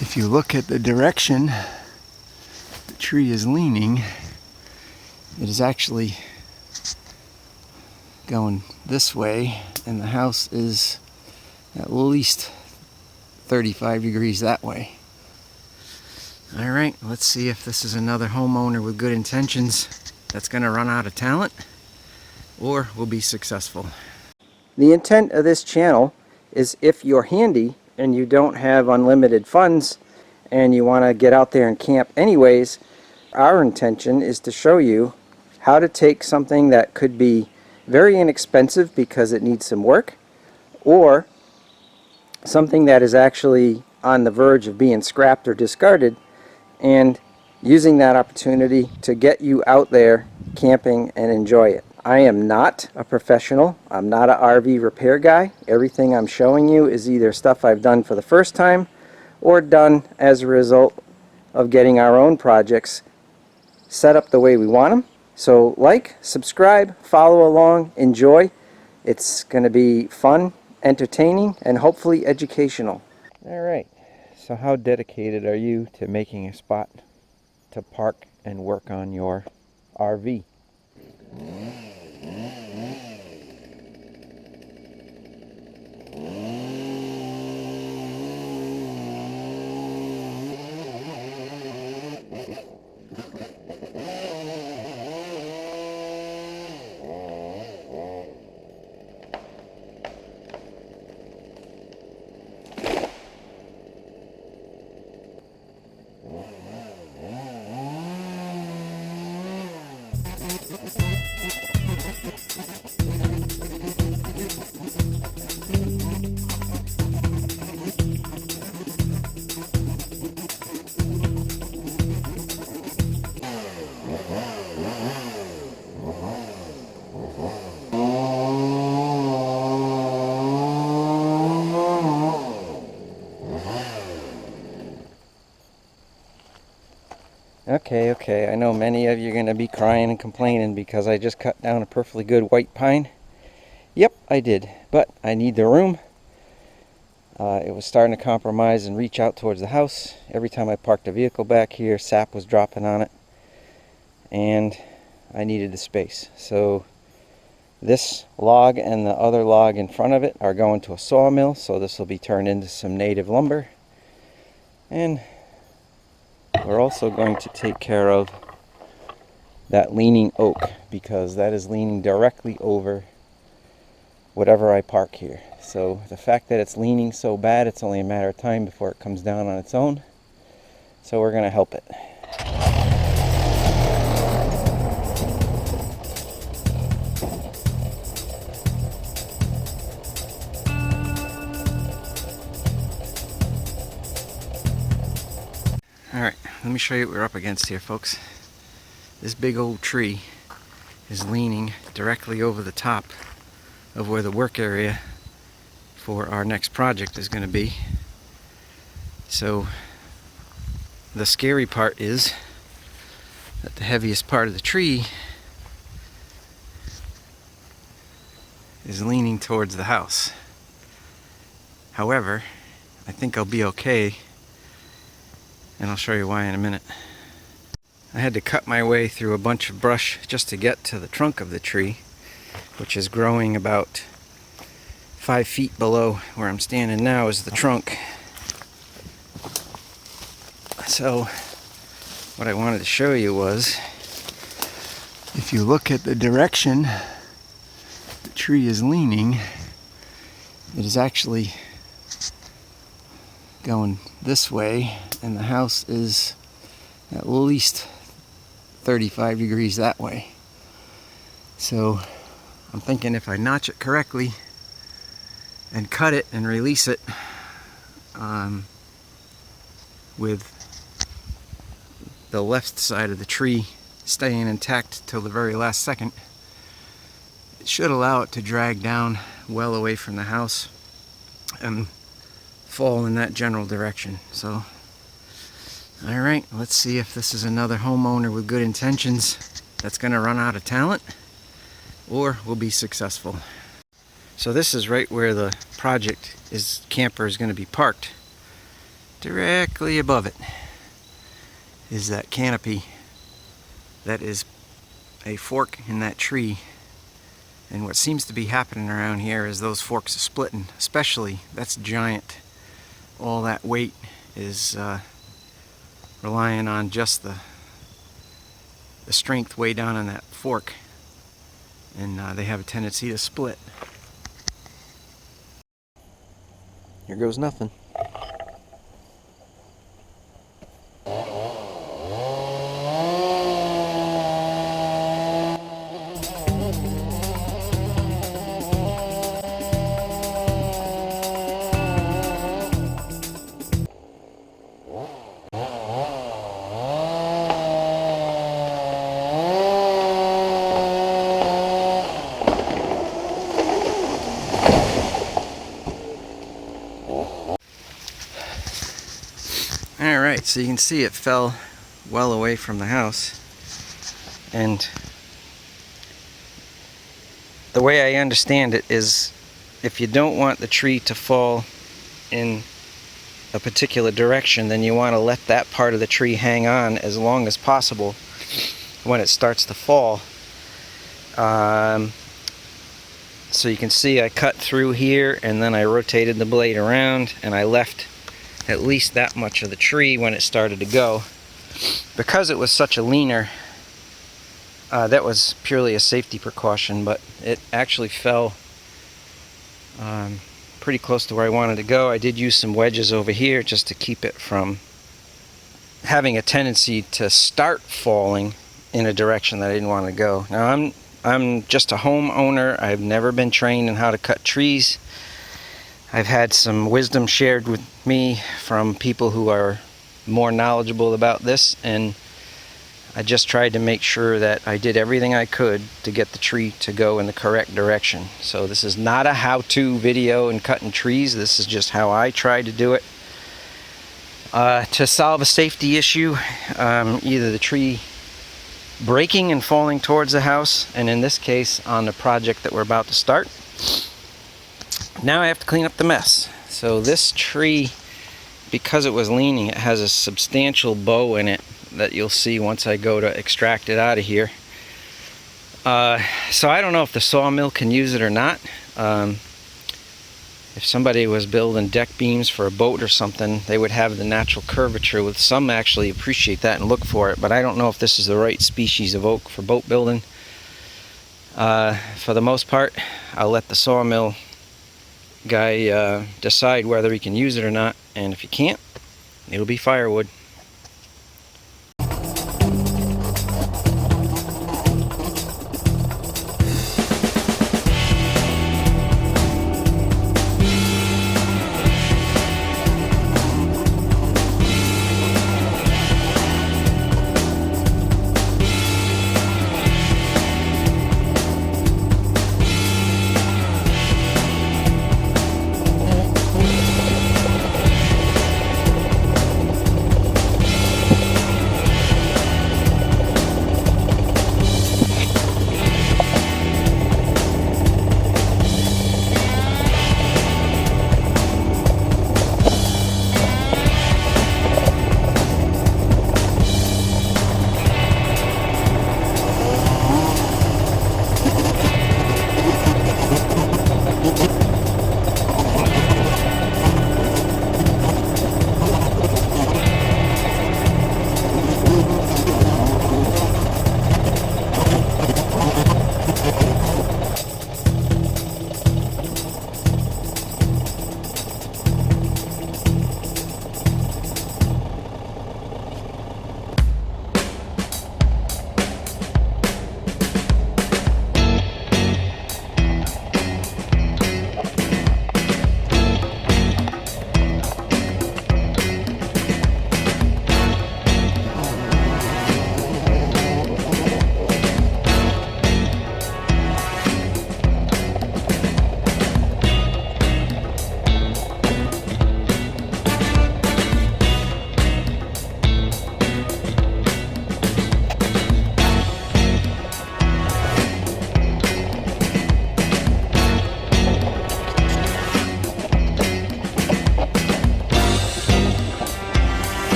If you look at the direction the tree is leaning, it is actually going this way, and the house is at least 35 degrees that way. All right, let's see if this is another homeowner with good intentions that's going to run out of talent or will be successful. The intent of this channel is if you're handy and you don't have unlimited funds and you want to get out there and camp anyways, our intention is to show you how to take something that could be very inexpensive because it needs some work, or something that is actually on the verge of being scrapped or discarded, and using that opportunity to get you out there camping and enjoy it. I am not a professional. I'm not an RV repair guy. Everything I'm showing you is either stuff I've done for the first time or done as a result of getting our own projects set up the way we want them. So like, subscribe, follow along, enjoy. It's going to be fun, entertaining, and hopefully educational. Alright, so how dedicated are you to making a spot to park and work on your RV? Okay, I know many of you are going to be crying and complaining because I just cut down a perfectly good white pine. Yep, I did, but I need the room. It was starting to compromise and reach out towards the house. Every time I parked the vehicle back here, sap was dropping on it, and I needed the space. So this log and the other log in front of it are going to a sawmill, so this will be turned into some native lumber. And we're also going to take care of that leaning oak, because that is leaning directly over whatever I park here. So the fact that it's leaning so bad, it's only a matter of time before it comes down on its own. So we're going to help it. Alright, let me show you what we're up against here, folks. This big old tree is leaning directly over the top of where the work area for our next project is going to be. So the scary part is that the heaviest part of the tree is leaning towards the house. However, I think I'll be okay, and I'll show you why in a minute. I had to cut my way through a bunch of brush just to get to the trunk of the tree, which is growing about 5 feet below where I'm standing now is the trunk. So what I wanted to show you was, if you look at the direction the tree is leaning, it is actually going this way, and the house is at least 35 degrees that way. So I'm thinking if I notch it correctly and cut it and release it with the left side of the tree staying intact till the very last second, it should allow it to drag down well away from the house and fall in that general direction. So alright, let's see if this is another homeowner with good intentions that's going to run out of talent or will be successful. So this is right where the camper is going to be parked. Directly above it is that canopy that is a fork in that tree. And what seems to be happening around here is those forks are splitting, especially, that's giant. All that weight is relying on just the strength way down on that fork, and they have a tendency to split. Here goes nothing. Alright, so you can see it fell well away from the house, and the way I understand it is if you don't want the tree to fall in a particular direction, then you want to let that part of the tree hang on as long as possible when it starts to fall. So you can see I cut through here and then I rotated the blade around and I left at least that much of the tree when it started to go. Because it was such a leaner, that was purely a safety precaution, but it actually fell pretty close to where I wanted to go. I did use some wedges over here just to keep it from having a tendency to start falling in a direction that I didn't want to go. Now I'm just a homeowner. I've never been trained in how to cut trees. I've had some wisdom shared with me from people who are more knowledgeable about this, and I just tried to make sure that I did everything I could to get the tree to go in the correct direction. So this is not a how-to video in cutting trees. This is just how I try to do it. To solve a safety issue, either the tree breaking and falling towards the house, and in this case on the project that we're about to start. Now I have to clean up the mess. So this tree, because it was leaning, it has a substantial bow in it that you'll see once I go to extract it out of here. So I don't know if the sawmill can use it or not. If somebody was building deck beams for a boat or something, they would have the natural curvature. With some actually appreciate that and look for it, but I don't know if this is the right species of oak for boat building. For the most part, I'll let the sawmill guy decide whether he can use it or not, and if he can't, it'll be firewood.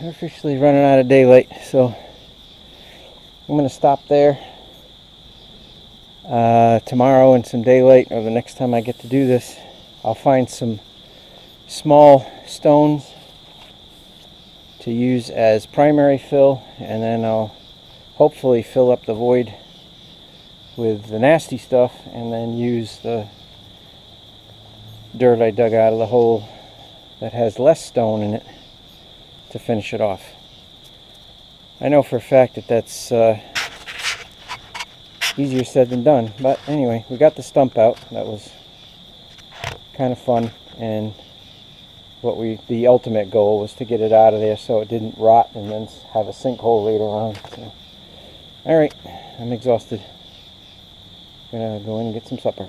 we're officially running out of daylight, so I'm going to stop there. Tomorrow in some daylight, or the next time I get to do this, I'll find some small stones to use as primary fill, and then I'll hopefully fill up the void with the nasty stuff, and then use the dirt I dug out of the hole that has less stone in it to finish it off. I know for a fact that that's easier said than done, but anyway, we got the stump out. That was kind of fun, and the ultimate goal was to get it out of there so it didn't rot and then have a sinkhole later on. So, all right, I'm exhausted. Gonna go in and get some supper.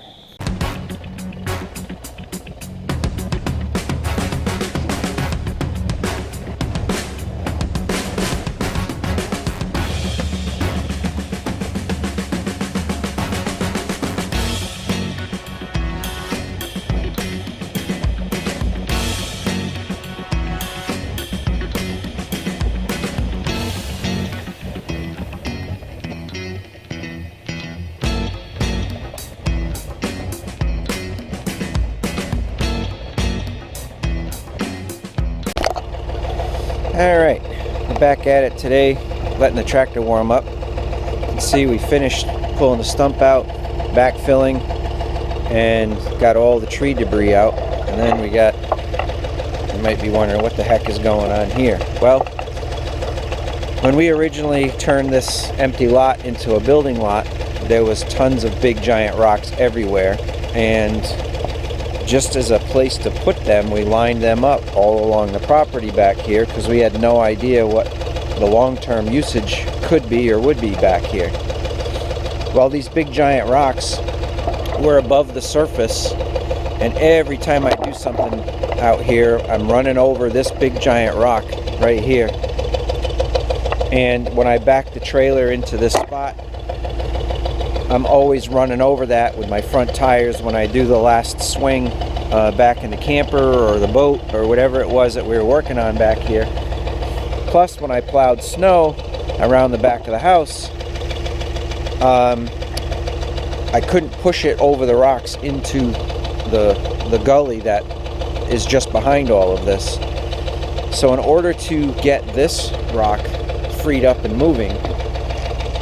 Alright, we're back at it today, letting the tractor warm up. You can see we finished pulling the stump out, backfilling, and got all the tree debris out. And then we got, you might be wondering what the heck is going on here. Well, when we originally turned this empty lot into a building lot, there was tons of big giant rocks everywhere, and just as a place to put them, we lined them up all along the property back here because we had no idea what the long-term usage could be or would be back here. Well, these big giant rocks were above the surface, and every time I do something out here, I'm running over this big giant rock right here. And when I back the trailer into this spot, I'm always running over that with my front tires when I do the last swing back in the camper or the boat or whatever it was that we were working on back here. Plus, when I plowed snow around the back of the house, I couldn't push it over the rocks into the gully that is just behind all of this. So in order to get this rock freed up and moving,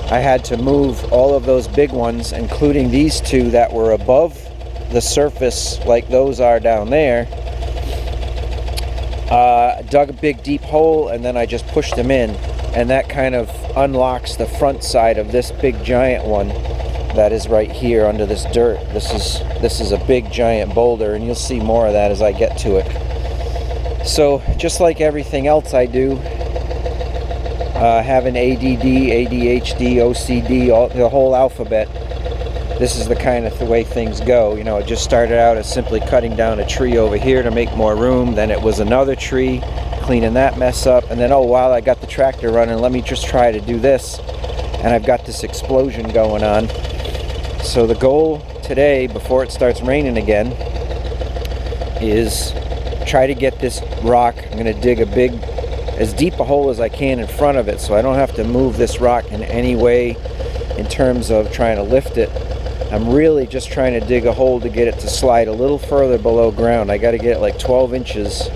I had to move all of those big ones, including these two that were above the surface like those are down there. Dug a big deep hole, and then I just pushed them in, and that kind of unlocks the front side of this big giant one that is right here under this dirt. This is a big giant boulder, and you'll see more of that as I get to it. So just like everything else I do, having ADD, ADHD, OCD, the whole alphabet, this is the kind of the way things go. You know, it just started out as simply cutting down a tree over here to make more room. Then it was another tree, cleaning that mess up. And then, oh, while I got the tractor running, let me just try to do this. And I've got this explosion going on. So the goal today, before it starts raining again, is try to get this rock. I'm going to dig as deep a hole as I can in front of it, so I don't have to move this rock in any way in terms of trying to lift it. I'm really just trying to dig a hole to get it to slide a little further below ground. I got to get it like 12 inches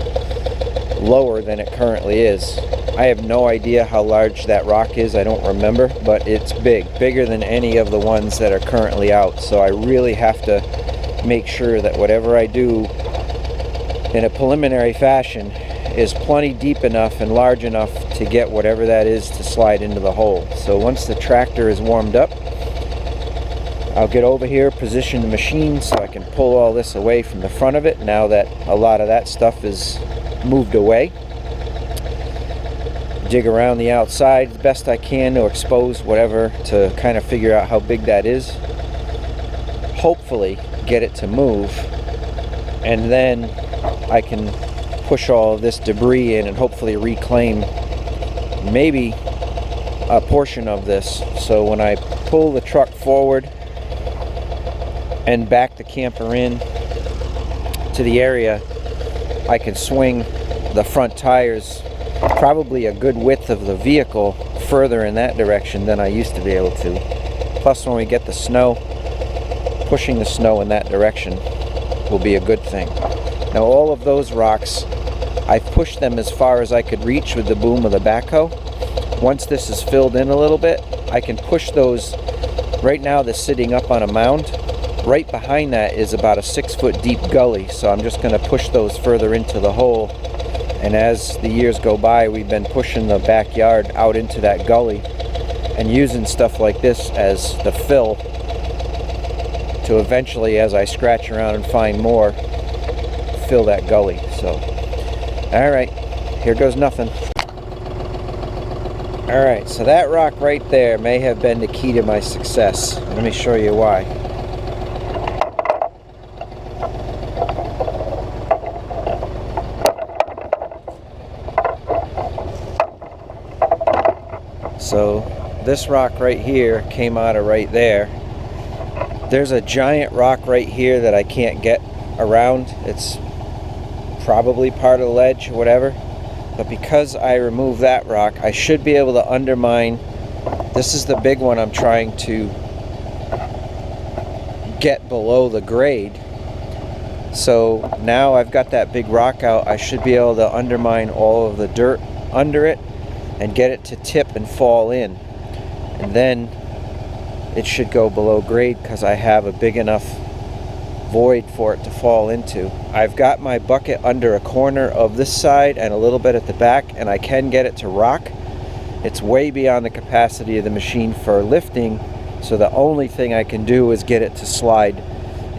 lower than it currently is. I have no idea how large that rock is. I don't remember, but it's bigger than any of the ones that are currently out. So I really have to make sure that whatever I do in a preliminary fashion is plenty deep enough and large enough to get whatever that is to slide into the hole. So once the tractor is warmed up, I'll get over here, position the machine so I can pull all this away from the front of it now that a lot of that stuff is moved away. Dig around the outside the best I can to expose whatever, to kind of figure out how big that is. Hopefully get it to move, and then I can push all of this debris in and hopefully reclaim maybe a portion of this. So when I pull the truck forward and back the camper in to the area, I can swing the front tires probably a good width of the vehicle further in that direction than I used to be able to. Plus, when we get the snow, pushing the snow in that direction will be a good thing. Now, all of those rocks, I've pushed them as far as I could reach with the boom of the backhoe. Once this is filled in a little bit, I can push those. Right now they're sitting up on a mound. Right behind that is about a 6-foot deep gully, so I'm just going to push those further into the hole. And as the years go by, we've been pushing the backyard out into that gully and using stuff like this as the fill to eventually, as I scratch around and find more, fill that gully. So, alright, here goes nothing. Alright, so that rock right there may have been the key to my success. Let me show you why. So this rock right here came out of right there. There's a giant rock right here that I can't get around. It's probably part of the ledge or whatever. But because I removed that rock, I should be able to undermine. This is the big one I'm trying to get below the grade. So now I've got that big rock out, I should be able to undermine all of the dirt under it and get it to tip and fall in. And then it should go below grade because I have a big enough void for it to fall into. I've got my bucket under a corner of this side and a little bit at the back, and I can get it to rock. It's way beyond the capacity of the machine for lifting, so the only thing I can do is get it to slide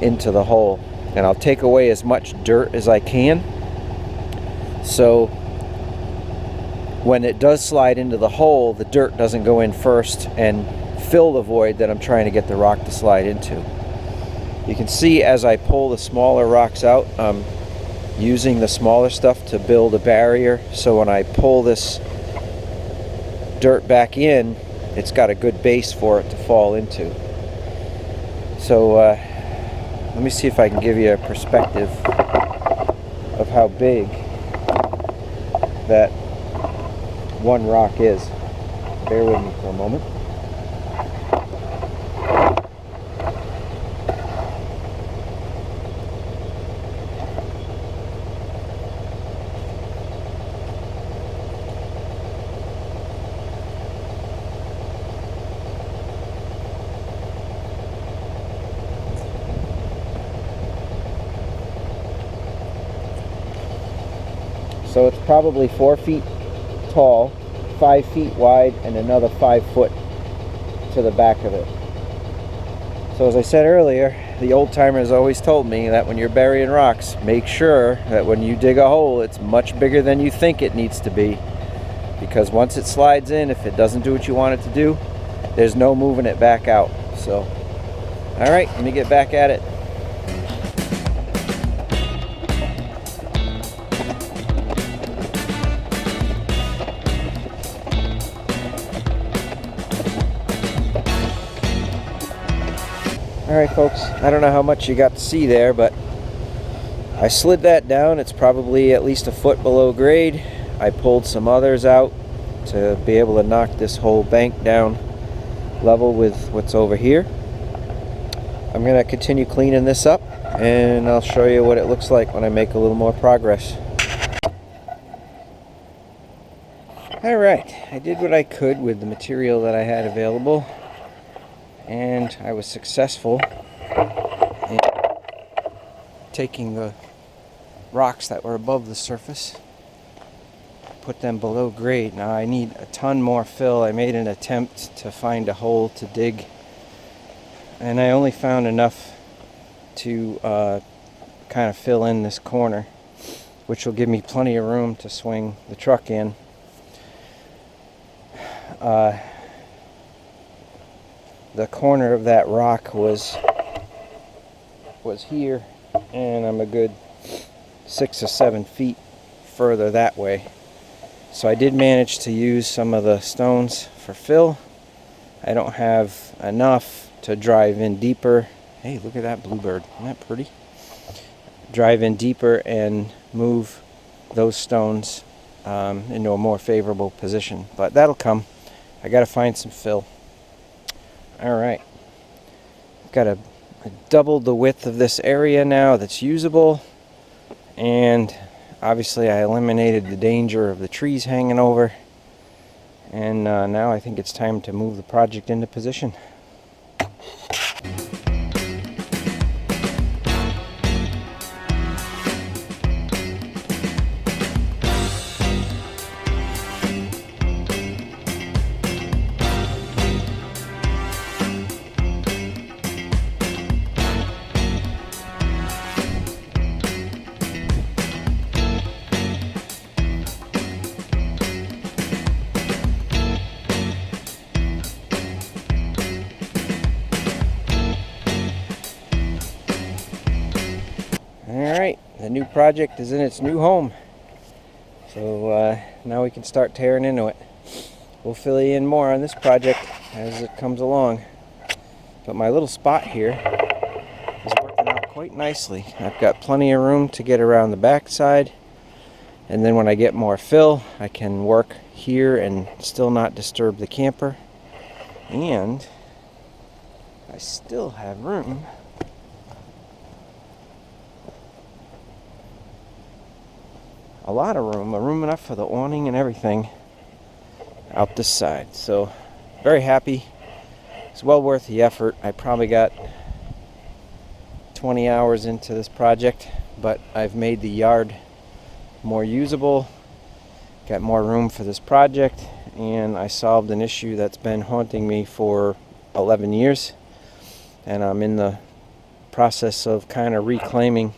into the hole. And I'll take away as much dirt as I can, so when it does slide into the hole, the dirt doesn't go in first and fill the void that I'm trying to get the rock to slide into. You can see as I pull the smaller rocks out, I'm using the smaller stuff to build a barrier, so when I pull this dirt back in, it's got a good base for it to fall into. So let me see if I can give you a perspective of how big that one rock is. Bear with me for a moment. So it's probably 4 feet tall, 5 feet wide, and another 5 foot to the back of it. So as I said earlier, the old timers always told me that when you're burying rocks, make sure that when you dig a hole, it's much bigger than you think it needs to be. Because once it slides in, if it doesn't do what you want it to do, there's no moving it back out. So, alright, let me get back at it. Alright folks, I don't know how much you got to see there, but I slid that down. It's probably at least a foot below grade. I pulled some others out to be able to knock this whole bank down level with what's over here. I'm going to continue cleaning this up, and I'll show you what it looks like when I make a little more progress. Alright, I did what I could with the material that I had available, and I was successful in taking the rocks that were above the surface, put them below grade. Now I need a ton more fill. I made an attempt to find a hole to dig, and I only found enough to kind of fill in this corner, which will give me plenty of room to swing the truck in. The corner of that rock was here, and I'm a good 6 or 7 feet further that way. So I did manage to use some of the stones for fill. I don't have enough to drive in deeper. Hey, look at that bluebird. Isn't that pretty? Drive in deeper and move those stones into a more favorable position. But that'll come. I got to find some fill. All right. Got a doubled the width of this area now that's usable, and obviously I eliminated the danger of the trees hanging over, and now I think it's time to move the project into position. Alright, the new project is in its new home. So now we can start tearing into it. We'll fill you in more on this project as it comes along. But my little spot here is working out quite nicely. I've got plenty of room to get around the back side. And then when I get more fill, I can work here and still not disturb the camper. And I still have room a lot of room enough for the awning and everything out this side. So very happy. It's well worth the effort. I probably got 20 hours into this project, but I've made the yard more usable, got more room for this project, and I solved an issue that's been haunting me for 11 years, and I'm in the process of kind of reclaiming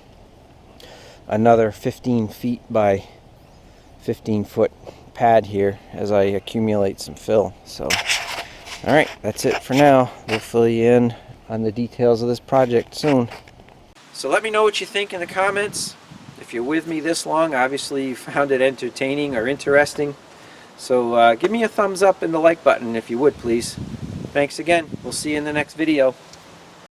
another 15 feet by 15 foot pad here as I accumulate some fill. So alright, that's it for now. We'll fill you in on the details of this project soon. So let me know what you think in the comments. If you're with me this long, obviously you found it entertaining or interesting. So give me a thumbs up and the like button if you would, please. Thanks again. We'll see you in the next video.